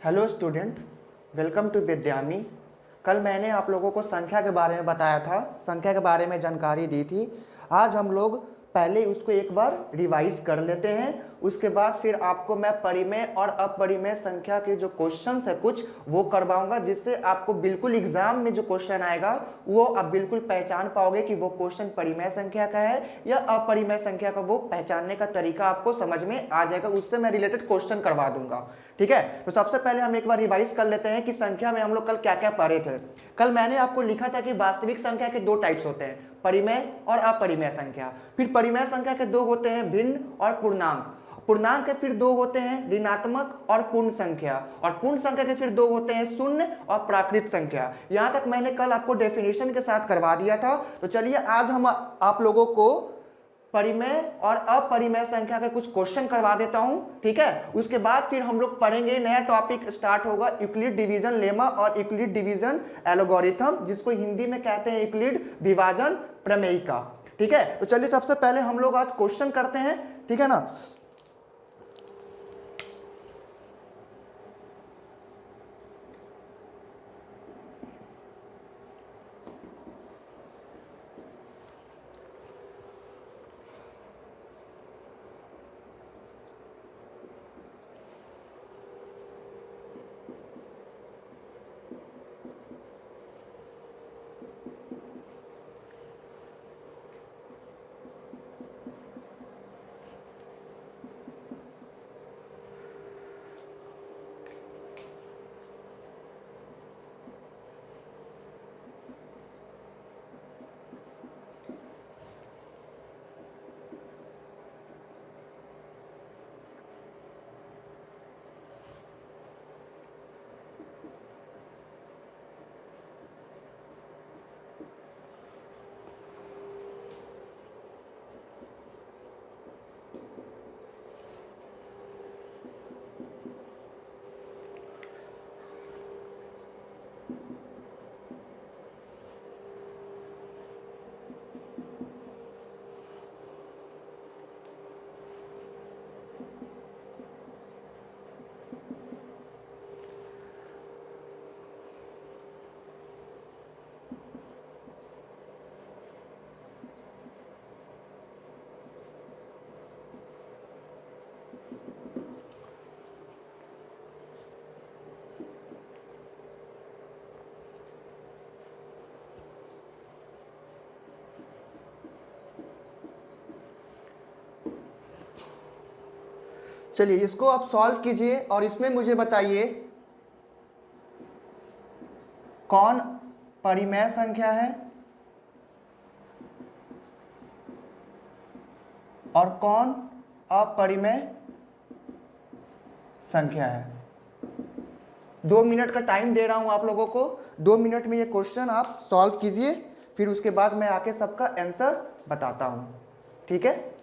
Hello student, welcome to Vidyami. कल मैंने आप लोगों को संख्या के बारे में बताया था, संख्या के बारे में जानकारी दी थी। आज हम लोग पहले उसको एक बार रिवाइज कर लेते हैं, उसके बाद फिर आपको मैं परिमेय और अपरिमेय संख्या के जो क्वेश्चंस है कुछ वो करवाऊंगा, जिससे आपको बिल्कुल एग्जाम में जो क्वेश्चन आएगा वो आप बिल्कुल पहचान पाओगे कि वो क्वेश्चन परिमेय संख्या का है या अपरिमेय संख्या का। वो पहचानने का तरीका आपको समझ में आ जाएगा, उससे मैं रिलेटेड क्वेश्चन करवा दूंगा। ठीक है, तो सबसे पहले हम एक बार रिवाइज कर लेते हैं कि संख्या में हम लोग कल क्या क्या पढ़े थे। कल मैंने आपको लिखा था कि वास्तविक संख्या के दो टाइप्स होते हैं, परिमेय और अपरिमेय संख्या। फिर परिमेय संख्या के दो होते हैं, भिन्न और पूर्णांक। पूर्णांक के फिर दो होते हैं, ऋणात्मक और पूर्ण संख्या। और पूर्ण संख्या के फिर दो होते हैं, शून्य और प्राकृत संख्या। यहां तक मैंने कल आपको डेफिनेशन के साथ करवा दिया था। तो चलिए आज हम आप लोगों को परिमेय और अपरिमेय संख्या के कुछ क्वेश्चन करवा देता हूं। ठीक है, उसके बाद फिर हम लोग पढ़ेंगे, नया टॉपिक स्टार्ट होगा, यूक्लिड डिवीजन लेमा और यूक्लिड डिवीजन एल्गोरिथम, जिसको हिंदी में कहते हैं यूक्लिड विभाजन प्रमेयिका। ठीक है, तो चलिए सबसे पहले हम लोग आज क्वेश्चन करते हैं। ठीक है ना। चलिए इसको आप सॉल्व कीजिए और इसमें मुझे बताइए कौन परिमेय संख्या है और कौन अपरिमेय संख्या है। 2 मिनट का टाइम दे रहा हूं आप लोगों को। 2 मिनट में ये क्वेश्चन आप सॉल्व कीजिए, फिर उसके बाद मैं आके सबका आंसर बताता हूं। ठीक है।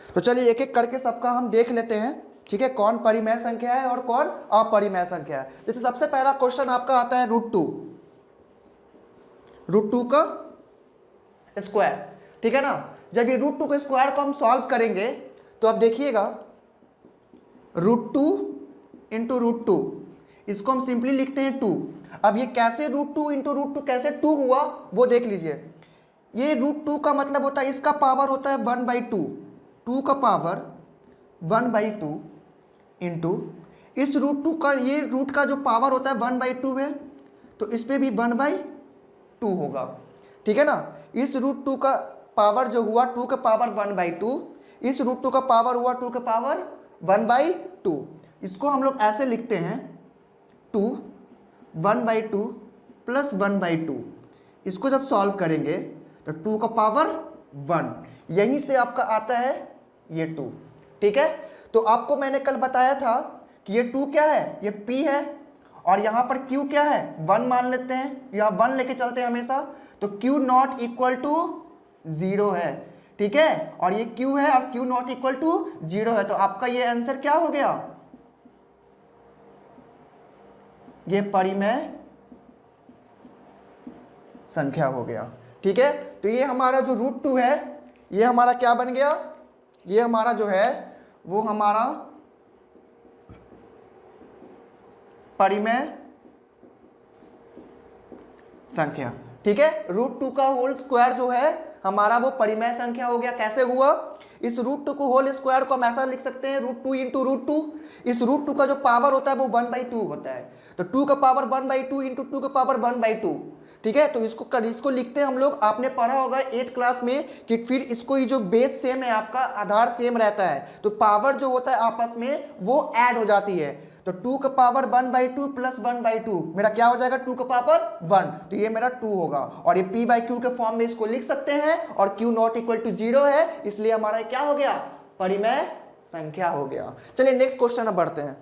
तो चलिए एक एक करके सबका हम देख लेते हैं। ठीक है, कौन परिमेय संख्या है और कौन अपरिमेय संख्या है। जैसे सबसे पहला क्वेश्चन आपका आता है √2, √2 का स्क्वायर। ठीक है ना। जब ये √2 के स्क्वायर को हम सॉल्व करेंगे तो अब देखिएगा, √2 इंटू √2, इसको हम सिंपली लिखते हैं 2। अब ये कैसे √2 इंटू √2 कैसे 2 हुआ वो देख लीजिए। ये √2 का मतलब होता है, इसका पावर होता है 1/2, 2 का पावर 1/2 इंटू इस √2 का, ये रूट का जो पावर होता है 1/2 है, तो इस पर भी 1/2 होगा। ठीक है ना। इस √2 का पावर जो हुआ 2 का पावर 1/2, इस रूट टू का पावर हुआ 2 का पावर 1/2। इसको हम लोग ऐसे लिखते हैं 2 1/2 प्लस 1/2। इसको जब सॉल्व करेंगे तो 2 का पावर 1, यहीं से आपका आता है ये 2। ठीक है, तो आपको मैंने कल बताया था कि ये 2 क्या है, ये p है, और यहां पर q क्या है, 1 मान लेते हैं, या 1 लेके चलते हैं हमेशा, तो q नॉट इक्वल टू 0 है। ठीक है, और ये q है और q नॉट इक्वल टू 0 है, तो आपका ये आंसर क्या हो गया, ये परिमेय संख्या हो गया। ठीक है, तो ये हमारा जो रूट 2 है, ये हमारा क्या बन गया, ये हमारा जो है वो हमारा परिमेय संख्या। ठीक है, रूट 2 का होल स्क्वायर जो है हमारा वो परिमेय संख्या हो गया। कैसे हुआ, इस रूट 2 को होल स्क्वायर को हम ऐसा लिख सकते हैं रूट 2 इंटू रूट 2। इस रूट 2 का जो पावर होता है वो 1/2 होता है, तो 2 का पावर 1/2 इंटू 2 का पावर 1/2। ठीक है, तो इसको लिखते हैं हम लोग, आपने पढ़ा होगा 8 क्लास में कि फिर इसको ये जो बेस सेम है आपका, आधार सेम रहता है, तो पावर जो होता है आपस में वो ऐड हो जाती है, तो 2 का पावर 1/2 प्लस 1/2 मेरा क्या हो जाएगा 2 का पावर 1, तो ये मेरा 2 होगा, और ये p/q के फॉर्म में इसको लिख सकते हैं, और q नॉट इक्वल टू 0 है, इसलिए हमारा क्या हो गया, परिमेय संख्या हो गया। चलिए नेक्स्ट क्वेश्चन अब बढ़ते हैं।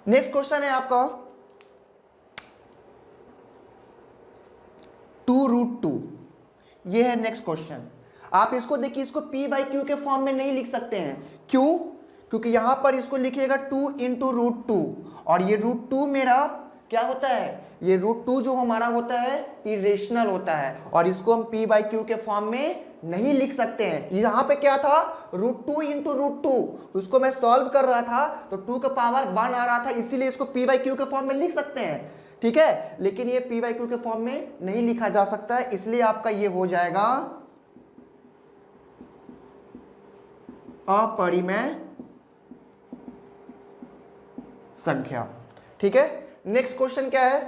नेक्स्ट क्वेश्चन है आपका 2√2, ये है नेक्स्ट क्वेश्चन। आप इसको देखिए, इसको p/q के फॉर्म में नहीं लिख सकते हैं, क्यों, क्योंकि यहां पर इसको लिखिएगा 2 इंटू रूट 2, और ये रूट 2 मेरा क्या होता है, ये रूट 2 जो हमारा होता है इरेशनल होता है, और इसको हम p/q के फॉर्म में नहीं लिख सकते हैं। यहां पे क्या था, रूट 2 इंटू रूट 2, उसको मैं सॉल्व कर रहा था तो 2 का पावर 1 आ रहा था, इसीलिए इसको p/q के फॉर्म में लिख सकते हैं। ठीक है, लेकिन ये p/q के फॉर्म में नहीं लिखा जा सकता है, इसलिए आपका ये हो जाएगा अपरिमेय संख्या। ठीक है, नेक्स्ट क्वेश्चन क्या है,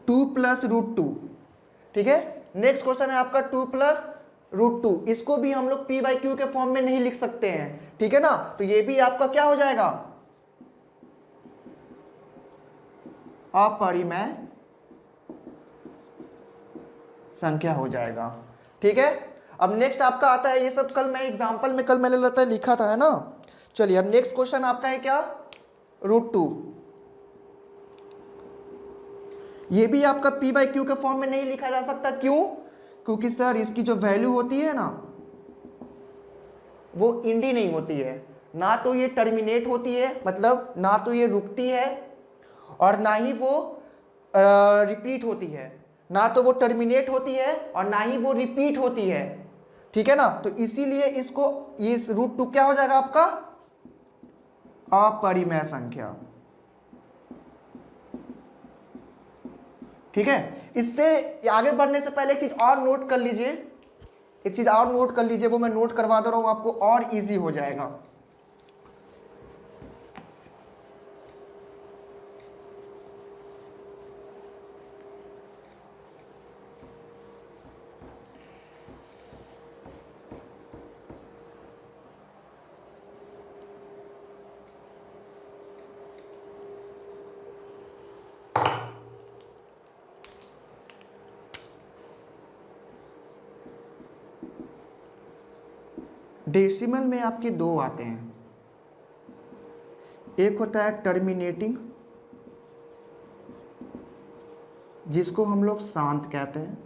2 प्लस रूट 2। ठीक है, नेक्स्ट क्वेश्चन है आपका 2 प्लस रूट 2, इसको भी हम लोग p/q के फॉर्म में नहीं लिख सकते हैं। ठीक है ना, तो ये भी आपका क्या हो जाएगा, अपरिमेय संख्या हो जाएगा। ठीक है, अब नेक्स्ट आपका आता है, ये सब कल मैं एग्जांपल में कल मैंने लगता है लिखा था, है ना। चलिए अब नेक्स्ट क्वेश्चन आपका है क्या, रूट 2, ये भी आपका p/q के फॉर्म में नहीं लिखा जा सकता, क्यों, क्योंकि सर इसकी जो वैल्यू होती है ना वो इंडी नहीं होती है, ना तो ये टर्मिनेट होती है, मतलब ना तो ये रुकती है, और ना ही वो रिपीट होती है, ना तो वो टर्मिनेट होती है और ना ही वो रिपीट होती है। ठीक है ना, तो इसीलिए इसको ये रूट 2 क्या हो जाएगा आपका, अपरिमेय संख्या। ठीक है, इससे आगे बढ़ने से पहले एक चीज और नोट कर लीजिए, एक चीज और नोट कर लीजिए, वो मैं नोट करवा दे रहा हूं आपको, और इजी हो जाएगा। डेसिमल में आपके दो आते हैं, एक होता है टर्मिनेटिंग, जिसको हम लोग शांत कहते हैं,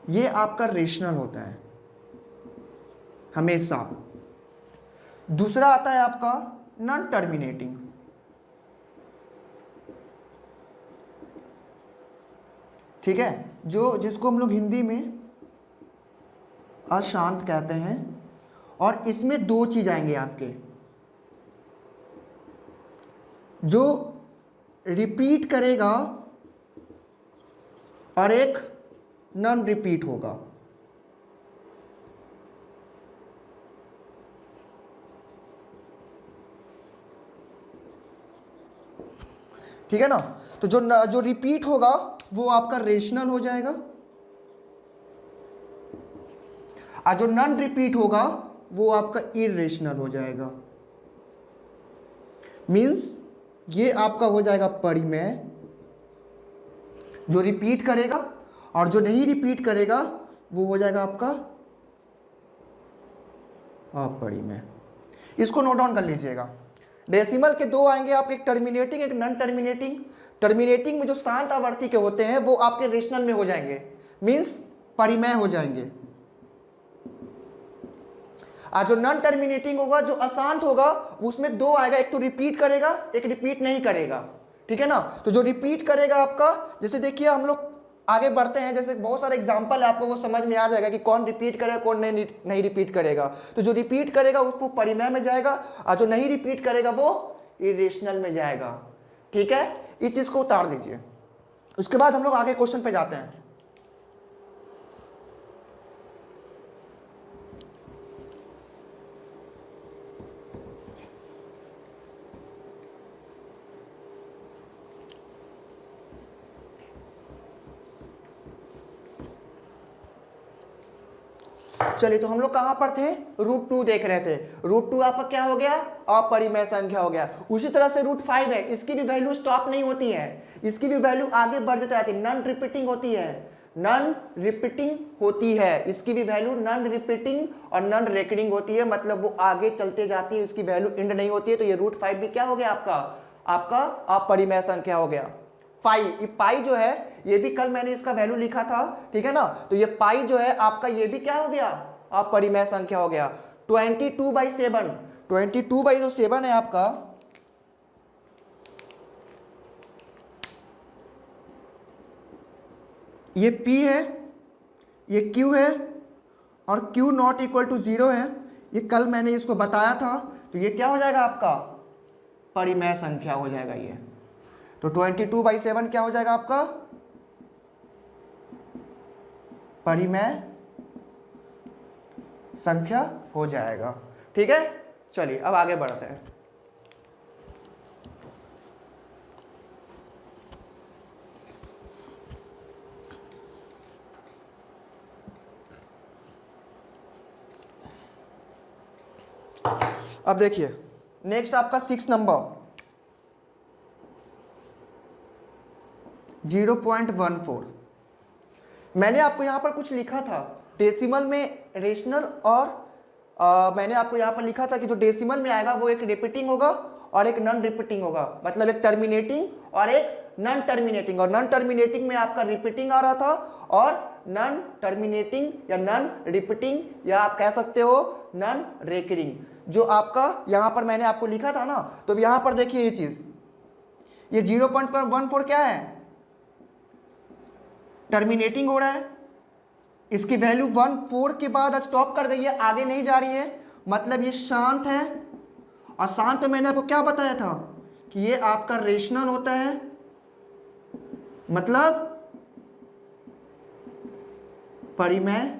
ये आपका रेशनल होता है हमेशा। दूसरा आता है आपका नॉन टर्मिनेटिंग, ठीक है, जिसको हम लोग हिंदी में अशांत कहते हैं, और इसमें दो चीज आएंगे आपके, जो रिपीट करेगा और एक नॉन रिपीट होगा। ठीक है ना। तो जो रिपीट होगा वो आपका रेशनल हो जाएगा, और जो नॉन रिपीट होगा वो आपका इरेशनल हो जाएगा। मींस ये आपका हो जाएगा परिमेय, जो रिपीट करेगा, और जो नहीं रिपीट करेगा वो हो जाएगा आपका अपरिमेय। इसको नोट डाउन कर लीजिएगा। डेसिमल के दो आएंगे आपके, एक टर्मिनेटिंग एक नॉन टर्मिनेटिंग। टर्मिनेटिंग में जो शांत आवर्ती के होते हैं वो आपके रेशनल में हो जाएंगे, मींस परिमेय हो जाएंगे। और जो नॉन टर्मिनेटिंग होगा, जो अशांत होगा, उसमें दो आएगा, एक तो रिपीट करेगा एक रिपीट नहीं करेगा, ठीक है ना। तो जो रिपीट करेगा आपका, जैसे देखिए हम लोग आगे बढ़ते हैं, जैसे बहुत सारे एग्जांपल है, आपको वो समझ में आ जाएगा कि कौन रिपीट करेगा कौन नहीं रिपीट करेगा। तो जो रिपीट करेगा उसको परिमेय में जाएगा, और जो नहीं रिपीट करेगा वो इरेशनल में जाएगा, ठीक है। इस चीज को उतार दीजिए। उसके बाद हम लोग आगे क्वेश्चन पे जाते हैं। चलिए, तो हम लोग कहां पर थे, √2 देख रहे थे। √2 आपका क्या हो गया, अपरिमेय संख्या हो गया। उसी तरह से √5 है, इसकी भी वैल्यू स्टॉप नहीं होती है, इसकी भी वैल्यू आगे बढ़ जाती है, नॉन रिपीटिंग होती है, नॉन रिपीटिंग होती है, इसकी भी वैल्यू नॉन रिपीटिंग और नॉन रेकरिंग होती है, मतलब वो आगे चलते जाती है, उसकी वैल्यू एंड नहीं होती है। तो ये √5 भी क्या हो गया आपका अपरिमेय संख्या हो गया। पाई जो है, ये भी कल मैंने इसका वैल्यू लिखा था, ठीक है ना। तो ये पाई जो है आपका, ये भी क्या हो गया, अपरिमेय संख्या हो गया। 22/7, 22/7 है आपका, ये P है, ये Q है, और Q नॉट इक्वल टू 0 है। ये कल मैंने इसको बताया था। तो ये क्या हो जाएगा आपका, परिमेय संख्या हो जाएगा ये। तो 22/7 क्या हो जाएगा आपका, परिमेय संख्या हो जाएगा, ठीक है। चलिए अब आगे बढ़ते हैं। अब देखिए नेक्स्ट आपका 6 नंबर 0.14। मैंने आपको यहां पर कुछ लिखा था डेसिमल में रेशनल, और मैंने आपको यहां पर लिखा था कि जो डेसिमल में आएगा वो एक रिपीटिंग होगा और एक नॉन रिपीटिंग होगा, मतलब एक टर्मिनेटिंग और एक नॉन टर्मिनेटिंग। और नॉन टर्मिनेटिंग में आपका रिपीटिंग आ रहा था, और नॉन टर्मिनेटिंग या नॉन रिपीटिंग या आप कह सकते हो नॉन रेकरिंग, जो आपका यहां पर मैंने आपको लिखा था ना। तो यहां पर देखिए ये चीज, ये 0.14 क्या है, टर्मिनेटिंग हो रहा है, इसकी वैल्यू 14 के बाद स्टॉप कर गई है, आगे नहीं जा रही है, मतलब ये शांत है। और शांत में मैंने आपको क्या बताया था कि ये आपका रेशनल होता है, मतलब परिमेय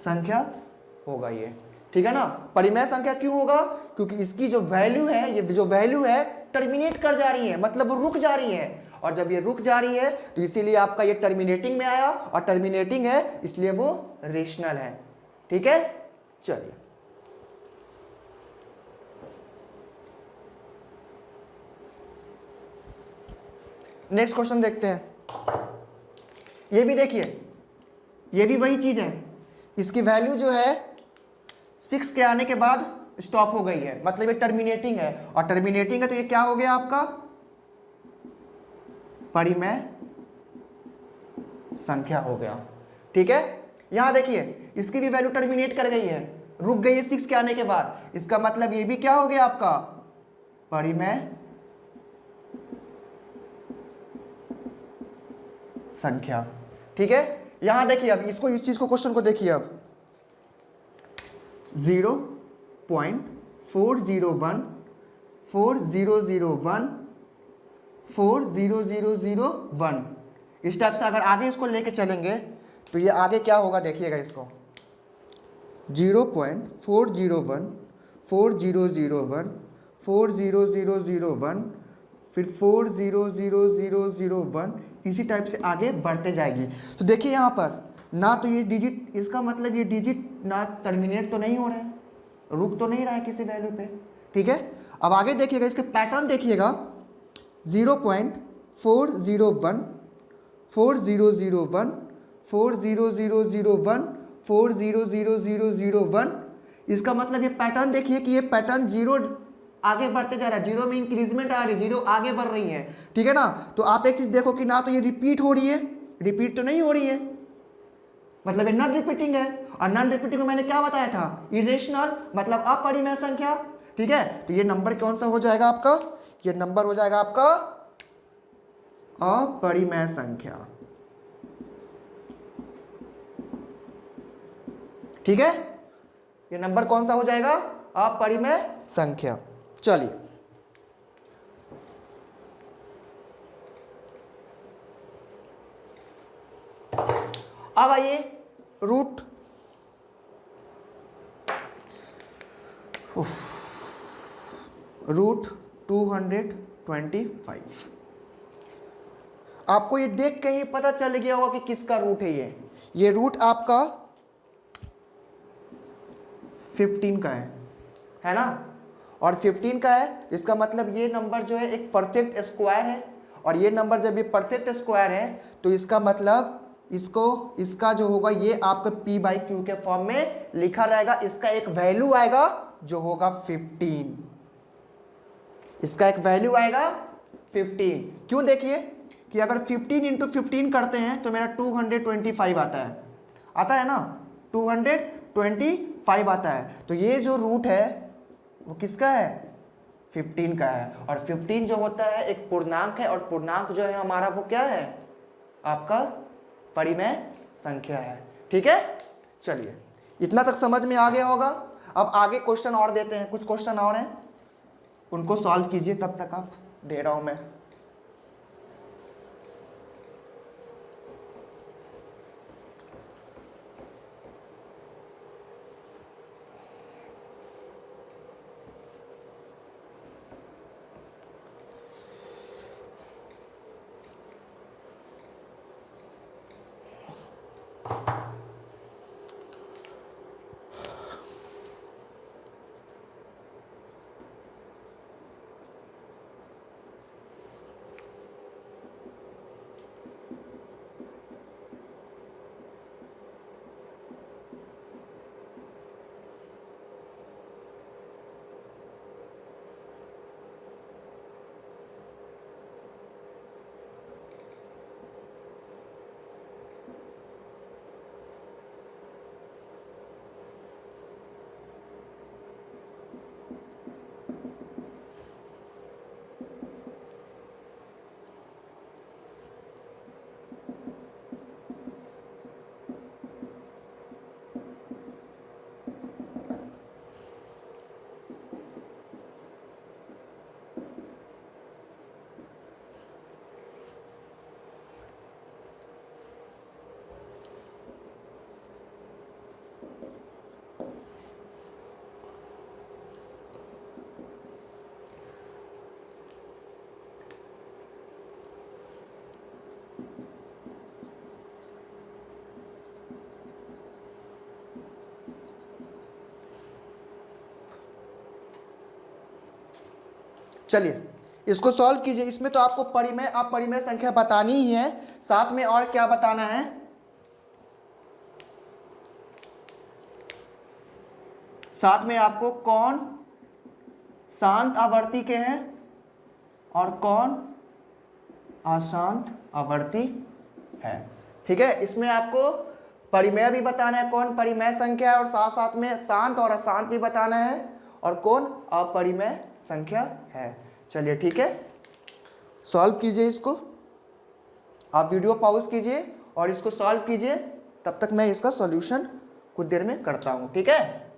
संख्या होगा ये, ठीक है ना। परिमेय संख्या क्यों होगा, क्योंकि इसकी जो वैल्यू है, ये जो वैल्यू है टर्मिनेट कर जा रही है, मतलब वो रुक जा रही है, और जब ये रुक जा रही है तो इसीलिए आपका ये टर्मिनेटिंग में आया, और टर्मिनेटिंग है इसलिए वो रेशनल है, ठीक है। चलिए नेक्स्ट क्वेश्चन देखते हैं। ये भी देखिए, ये भी वही चीज है, इसकी वैल्यू जो है 6 के आने के बाद स्टॉप हो गई है, मतलब ये टर्मिनेटिंग है, और टर्मिनेटिंग है तो ये क्या हो गया आपका, परिमेय संख्या हो गया, ठीक है। यहां देखिए इसकी भी वैल्यू टर्मिनेट कर गई है, रुक गई है 6 के आने के बाद, इसका मतलब ये भी क्या हो गया आपका, परिमेय संख्या, ठीक है। यहां देखिए अब इसको, इस चीज को, क्वेश्चन को देखिए अब 0.4001 4001 4001 इस टाइप से अगर आगे इसको लेके चलेंगे तो ये आगे क्या होगा, देखिएगा इसको 0.401 4001 40001, फिर 4000001, इसी टाइप से आगे बढ़ते जाएगी। तो देखिए यहाँ पर ना तो ये डिजिट, इसका मतलब ये डिजिट ना टर्मिनेट तो नहीं हो रहा है, रुक तो नहीं रहा है किसी वैल्यू पे, ठीक है। अब आगे देखिएगा, इसके पैटर्न देखिएगा, 0.401, 4001, 40001, 4000001। इसका मतलब ये पैटर्न देखिए कि ये पैटर्न जीरो आगे बढ़ते जा रहा है, जीरो में इंक्रीजमेंट आ रही है, जीरो आगे बढ़ रही है, ठीक है ना। तो आप एक चीज देखो कि ना तो ये रिपीट हो रही है, रिपीट तो नहीं हो रही है, मतलब ये नॉन रिपीटिंग है। और नॉन रिपीटिंग में मैंने क्या बताया था, इरेशनल मतलब अपरिमेय संख्या, ठीक है। तो ये नंबर कौन सा हो जाएगा आपका, ये नंबर हो जाएगा आपका अपरिमेय संख्या, ठीक है। ये नंबर कौन सा हो जाएगा, अपरिमेय संख्या। चलिए अब आइए रूट रूट 225। आपको ये देख के ही पता चल गया होगा कि किसका रूट है। ये रूट आपका 15 का है ना, और 15 का है, इसका मतलब ये नंबर जो है एक परफेक्ट स्क्वायर है, और ये नंबर जब ये परफेक्ट स्क्वायर है तो इसका मतलब इसका जो होगा ये आपका p/q के फॉर्म में लिखा रहेगा। इसका एक वैल्यू आएगा जो होगा 15, इसका एक वैल्यू आएगा 15। क्यों, देखिए कि अगर 15 × 15 करते हैं तो मेरा 225 आता है ना, 225 आता है। तो ये जो रूट है वो किसका है, 15 का है। और 15 जो होता है एक पूर्णांक है, और पूर्णांक जो है हमारा वो क्या है, आपका परिमेय संख्या है, ठीक है। चलिए इतना तक समझ में आ गया होगा। अब आगे क्वेश्चन और देते हैं, कुछ क्वेश्चन और हैं, उनको सॉल्व कीजिए, तब तक आप दे रहा हूं मैं। चलिए इसको सॉल्व कीजिए। इसमें तो आपको अपरिमेय संख्या बतानी ही है, साथ में और क्या बताना है, साथ में आपको कौन शांत आवर्ती के हैं और कौन अशांत आवर्ती है, ठीक है। इसमें आपको परिमेय भी बताना है, कौन परिमेय संख्या है, और साथ साथ में शांत और अशांत भी बताना है, और कौन अपरिमेय संख्या है। चलिए ठीक है, सॉल्व कीजिए इसको, आप वीडियो पॉज कीजिए और इसको सॉल्व कीजिए, तब तक मैं इसका सॉल्यूशन कुछ देर में करता हूं, ठीक है।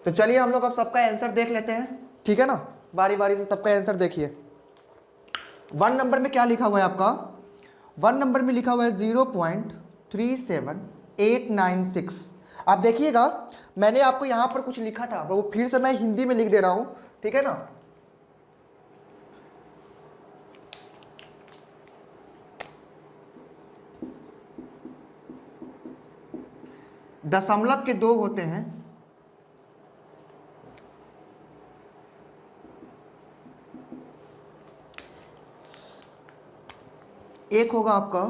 तो चलिए हम लोग अब सबका आंसर देख लेते हैं, ठीक है ना, बारी बारी से सबका आंसर देखिए। 1 नंबर में क्या लिखा हुआ है आपका, 1 नंबर में लिखा हुआ है 37896। आप देखिएगा मैंने आपको यहाँ पर कुछ लिखा था, वो फिर से मैं हिंदी में लिख दे रहा हूँ, ठीक है ना। दशमलव के 2 होते हैं, एक होगा आपका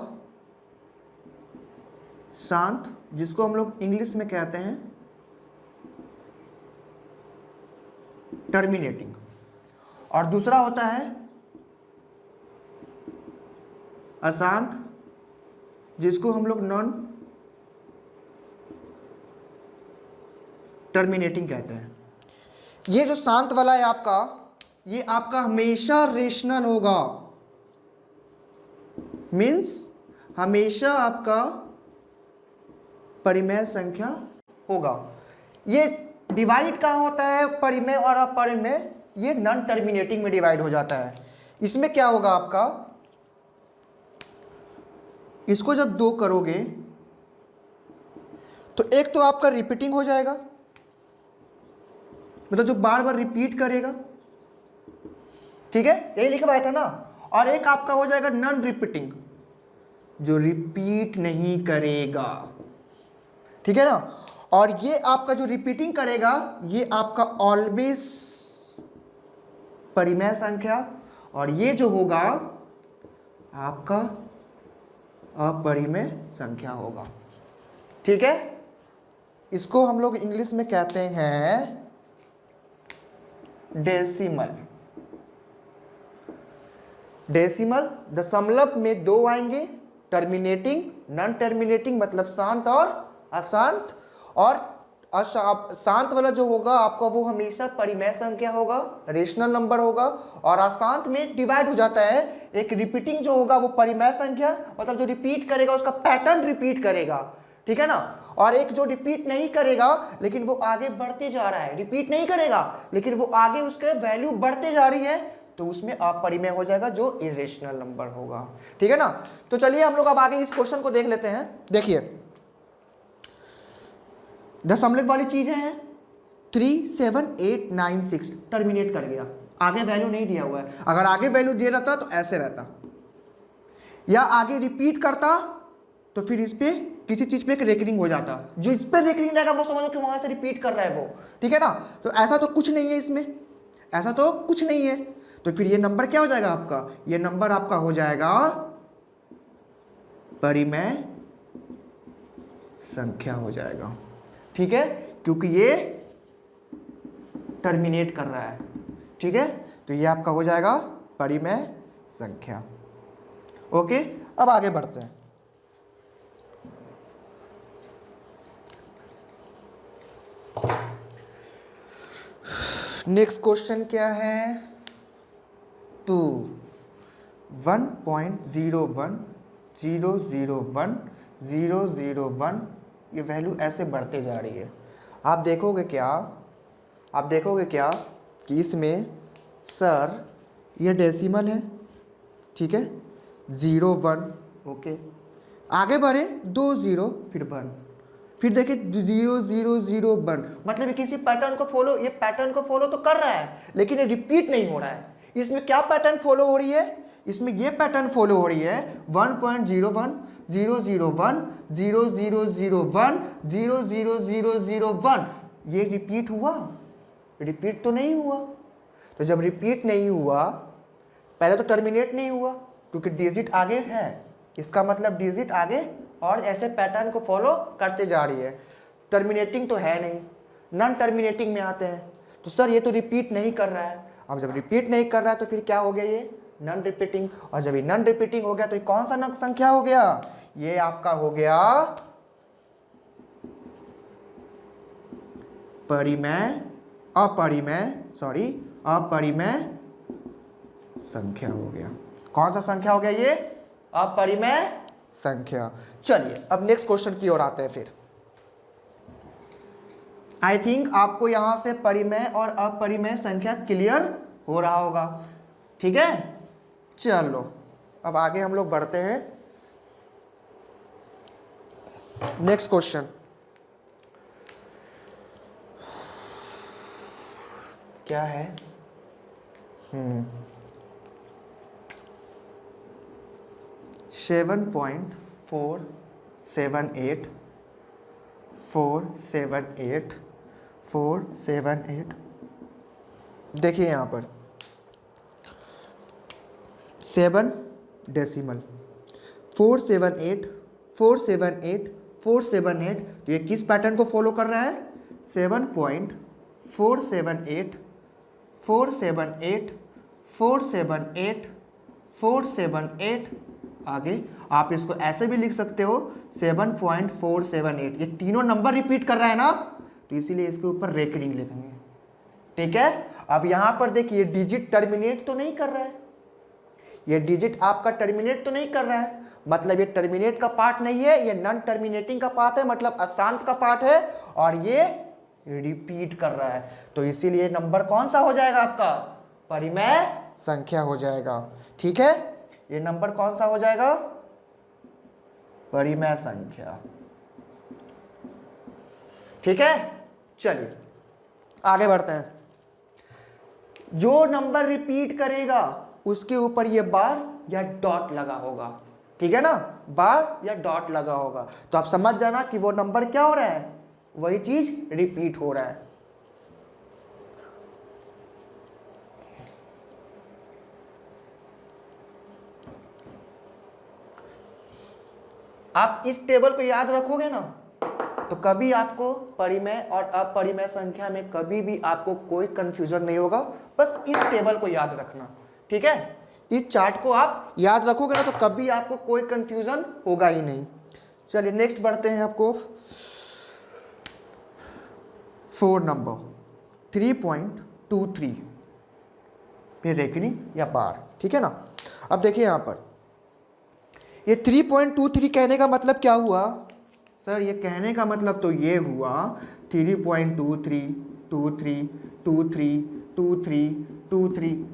शांत, जिसको हम लोग इंग्लिश में कहते हैं टर्मिनेटिंग, और दूसरा होता है अशांत, जिसको हम लोग नॉन टर्मिनेटिंग कहते हैं। ये जो शांत वाला है आपका, ये आपका हमेशा रेशनल होगा, मीन्स हमेशा आपका परिमेय संख्या होगा। ये डिवाइड कहाँ होता है, परिमेय और अपरिमेय, ये नॉन टर्मिनेटिंग में डिवाइड हो जाता है। इसमें क्या होगा आपका, इसको जब 2 करोगे तो एक तो आपका रिपीटिंग हो जाएगा, मतलब जो बार बार रिपीट करेगा, ठीक है, यही लिखवाया था ना। और एक आपका हो जाएगा नॉन रिपीटिंग, जो रिपीट नहीं करेगा, ठीक है ना। और ये आपका जो रिपीटिंग करेगा, ये आपका ऑलवेज परिमेय संख्या, और ये जो होगा आपका अपरिमेय संख्या होगा, ठीक है। इसको हम लोग इंग्लिश में कहते हैं डेसिमल। डेसिमल, दशमलव में 2 आएंगे, टर्मिनेटिंग, नॉन टर्मिनेटिंग मतलब शांत और अशांत, और शांत वाला जो होगा आपका वो हमेशा परिमेय संख्या होगा, रेशनल नंबर होगा, और अशांत में डिवाइड हो जाता है। एक रिपीटिंग जो होगा वो परिमेय संख्या, मतलब जो रिपीट करेगा उसका पैटर्न रिपीट करेगा, ठीक है ना। और एक जो रिपीट नहीं करेगा लेकिन वो आगे बढ़ते जा रहा है, रिपीट नहीं करेगा लेकिन वो आगे उसके वैल्यू बढ़ते जा रही है, तो उसमें अपरिमेय हो जाएगा, जो इरेशनल नंबर होगा, ठीक है ना। तो चलिए हम लोग अब आगे इस क्वेश्चन को देख लेते हैं। देखिए दशमलव वाली चीजें हैं, 37896 टर्मिनेट कर गया, आगे वैल्यू नहीं दिया हुआ है। अगर आगे वैल्यू दे रहता तो ऐसे रहता, या आगे रिपीट करता तो फिर इस पे किसी चीज पे एक रेकरिंग हो जाता, जो इस पे रेकरिंग रहेगा वो समझो कि वहां से रिपीट कर रहा है वो, ठीक है ना। तो ऐसा तो कुछ नहीं है इसमें, ऐसा तो कुछ नहीं है, तो फिर ये नंबर क्या हो जाएगा आपका, ये नंबर आपका हो जाएगा परिमेय संख्या हो जाएगा, ठीक है, क्योंकि ये टर्मिनेट कर रहा है, ठीक है। तो ये आपका हो जाएगा परिमेय संख्या। ओके, अब आगे बढ़ते हैं। नेक्स्ट क्वेश्चन क्या है, 1.01001001 ये वैल्यू ऐसे बढ़ते जा रही है। आप देखोगे क्या कि इसमें सर ये डेसिमल है, ठीक है, 0 1, ओके, आगे बढ़े 2 0 फिर 1, फिर देखिए 0 0 0 1, मतलब किसी पैटर्न को फॉलो, ये पैटर्न को फॉलो तो कर रहा है लेकिन ये रिपीट नहीं हो रहा है। इसमें क्या पैटर्न फॉलो हो रही है, इसमें ये पैटर्न फॉलो हो रही है 1.01 0 0 1 0 0 0 1 0 0 0 0 1। ये रिपीट हुआ, रिपीट तो नहीं हुआ। तो जब रिपीट नहीं हुआ, पहले तो टर्मिनेट नहीं हुआ क्योंकि डिजिट आगे है, इसका मतलब डिजिट आगे और ऐसे पैटर्न को फॉलो करते जा रही है। टर्मिनेटिंग तो है नहीं, नॉन टर्मिनेटिंग में आते हैं। तो सर ये तो रिपीट नहीं कर रहा है। अब जब रिपीट नहीं कर रहा है तो फिर क्या हो गया, ये नॉन रिपीटिंग। और जब ये नॉन रिपीटिंग हो गया तो ये कौन सा संख्या हो गया, ये आपका हो गया अपरिमेय संख्या हो गया। कौन सा संख्या हो गया, ये अपरिमेय संख्या। चलिए अब नेक्स्ट क्वेश्चन की ओर आते हैं। फिर आई थिंक आपको यहां से परिमेय और अपरिमेय संख्या क्लियर हो रहा होगा, ठीक है। चलो अब आगे हम लोग बढ़ते हैं। नेक्स्ट क्वेश्चन क्या है? 7.478 478 देखिए यहाँ पर 7 डेसिमल 478 तो ये किस पैटर्न को फॉलो कर रहा है? 7.478 आगे आप इसको ऐसे भी लिख सकते हो 7.478। ये तीनों नंबर रिपीट कर रहा है ना, तो इसीलिए इसके ऊपर रेकरिंग लिखेंगे। ठीक है, अब यहां पर देखिए डिजिट टर्मिनेट तो नहीं कर रहा है, ये डिजिट आपका टर्मिनेट तो नहीं कर रहा है, मतलब ये टर्मिनेट का पार्ट नहीं है, ये नॉन टर्मिनेटिंग का पार्ट है, मतलब अशांत का पार्ट है, और ये रिपीट कर रहा है, तो इसीलिए नंबर कौन सा हो जाएगा आपका? परिमेय संख्या हो जाएगा। ठीक है, ये नंबर कौन सा हो जाएगा? परिमेय संख्या। ठीक है, चलिए आगे बढ़ते हैं। जो नंबर रिपीट करेगा उसके ऊपर ये बार या डॉट लगा होगा। ठीक है ना, बार या डॉट लगा होगा, तो आप समझ जाना कि वो नंबर क्या हो रहा है, वही चीज रिपीट हो रहा है। आप इस टेबल को याद रखोगे ना, तो कभी आपको परिमेय और अपरिमेय संख्या में कभी भी आपको कोई कंफ्यूजन नहीं होगा। बस इस टेबल को याद रखना। ठीक है, इस चार्ट को आप याद रखोगे ना, तो कभी आपको कोई कंफ्यूजन होगा ही नहीं। चलिए नेक्स्ट बढ़ते हैं। आपको 4 नंबर 3.23 फिर रेकरिंग या बार। ठीक है ना, अब देखिए यहां पर ये 3.23 कहने का मतलब क्या हुआ सर? ये कहने का मतलब तो ये हुआ 3.23 23 23 23 23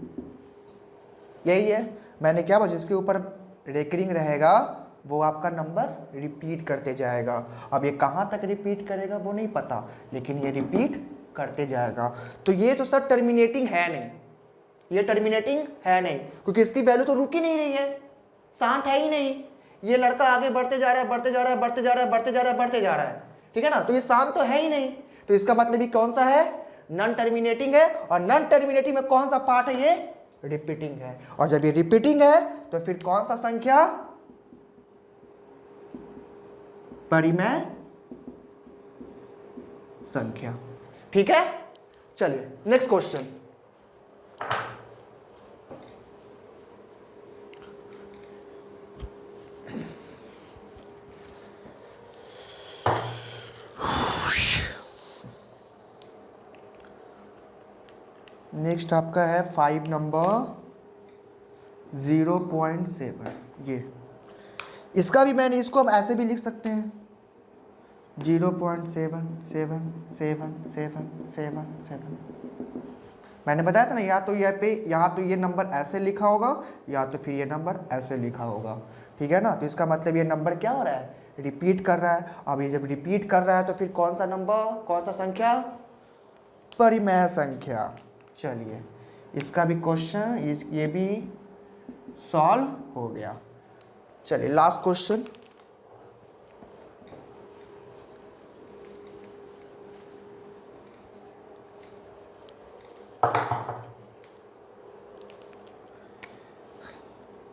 यही है। मैंने क्या बोला, जिसके ऊपर रेकरिंग रहेगा वो आपका नंबर रिपीट करते जाएगा। अब ये कहाँ तक रिपीट करेगा वो नहीं पता, लेकिन ये रिपीट करते जाएगा। तो ये तो सर टर्मिनेटिंग है नहीं, ये टर्मिनेटिंग है नहीं, क्योंकि इसकी वैल्यू तो रुक ही नहीं रही है, शांत है ही नहीं। ये लड़का आगे बढ़ते जा रहा है, बढ़ते जा रहा है, बढ़ते जा रहा है, बढ़ते जा रहा है, बढ़ते जा रहा है। ठीक है ना, तो ये शांत तो है ही नहीं, तो इसका मतलब ये कौन सा है? नॉन टर्मिनेटिंग है। और नॉन टर्मिनेटिंग में कौन सा पार्ट है? ये रिपीटिंग है। और जब ये रिपीटिंग है तो फिर कौन सा संख्या? परिमेय संख्या। ठीक है, चलिए नेक्स्ट क्वेश्चन। नेक्स्ट आपका है 5 नंबर 0.7। ये इसका भी मैंने इसको हम ऐसे भी लिख सकते हैं 0.7777777। मैंने बताया था ना, या तो ये नंबर ऐसे लिखा होगा या तो फिर ये नंबर ऐसे लिखा होगा। ठीक है ना, तो इसका मतलब ये नंबर क्या हो रहा है? रिपीट कर रहा है। अब ये जब रिपीट कर रहा है तो फिर कौन सा नंबर, कौन सा संख्या? परिमेय संख्या। चलिए इसका भी क्वेश्चन ये भी सॉल्व हो गया। चलिए लास्ट क्वेश्चन।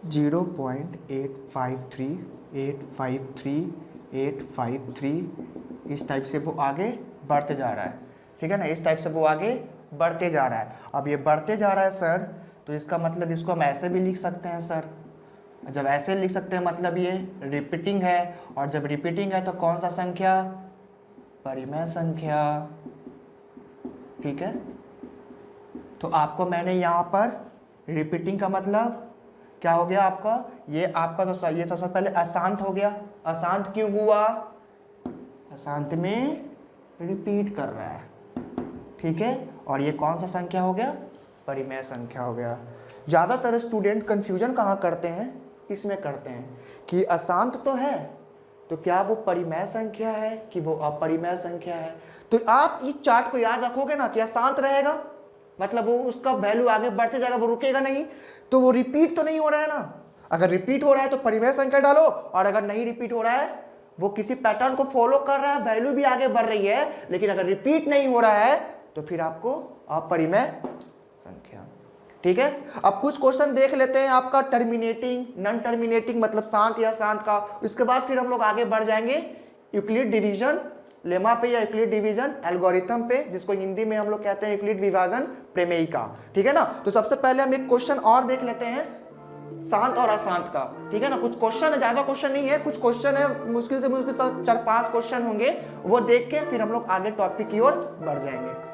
जीरो 853 इस टाइप से वो आगे बढ़ते जा रहा है। ठीक है ना, इस टाइप से वो आगे बढ़ते जा रहा है। अब ये बढ़ते जा रहा है सर, तो इसका मतलब इसको हम ऐसे भी लिख सकते हैं सर। जब ऐसे लिख सकते हैं मतलब ये रिपीटिंग है, और जब रिपीटिंग है तो कौन सा संख्या? परिमेय संख्या। ठीक है, तो आपको मैंने यहाँ पर रिपीटिंग का मतलब क्या हो गया आपका? ये आपका तो ये सबसे पहले अशांत हो गया। अशांत क्यों हुआ? अशांत में रिपीट कर रहा है। ठीक है, और ये कौन सा संख्या हो गया? परिमेय संख्या हो गया। ज़्यादातर स्टूडेंट कंफ्यूजन कहाँ करते हैं? इसमें करते हैं कि अशांत तो है तो क्या वो परिमेय संख्या है कि वो अपरिमेय संख्या है? तो आप इस चार्ट को याद रखोगे ना, क्या शांत रहेगा, मतलब वो उसका वैल्यू आगे बढ़ते जाएगा, वो रुकेगा नहीं, तो वो रिपीट तो नहीं हो रहा है ना। अगर रिपीट हो रहा है तो परिमेय संख्या डालो, और अगर नहीं रिपीट हो रहा है, वो किसी पैटर्न को फॉलो कर रहा है, वैल्यू भी आगे बढ़ रही है, लेकिन अगर रिपीट नहीं हो रहा है तो फिर आपको अपरिमेय संख्या। ठीक है, अब कुछ क्वेश्चन देख लेते हैं आपका टर्मिनेटिंग, नॉन टर्मिनेटिंग मतलब शांत या शांत का। इसके बाद फिर हम लोग आगे बढ़ जाएंगे यूक्लिड डिवीजन लेमा पे या यूक्लिड डिवीजन एल्गोरिथम पे, जिसको हिंदी में हम लोग कहते हैं यूक्लिड विभाजन प्रमेय का। ठीक है ना, तो सबसे पहले हम एक क्वेश्चन और देख लेते हैं शांत और अशांत का। ठीक है ना, कुछ क्वेश्चन है, ज्यादा क्वेश्चन नहीं है, कुछ क्वेश्चन है, मुश्किल से मुश्किल 4-5 क्वेश्चन होंगे, वो देख के फिर हम लोग आगे टॉपिक की ओर बढ़ जाएंगे।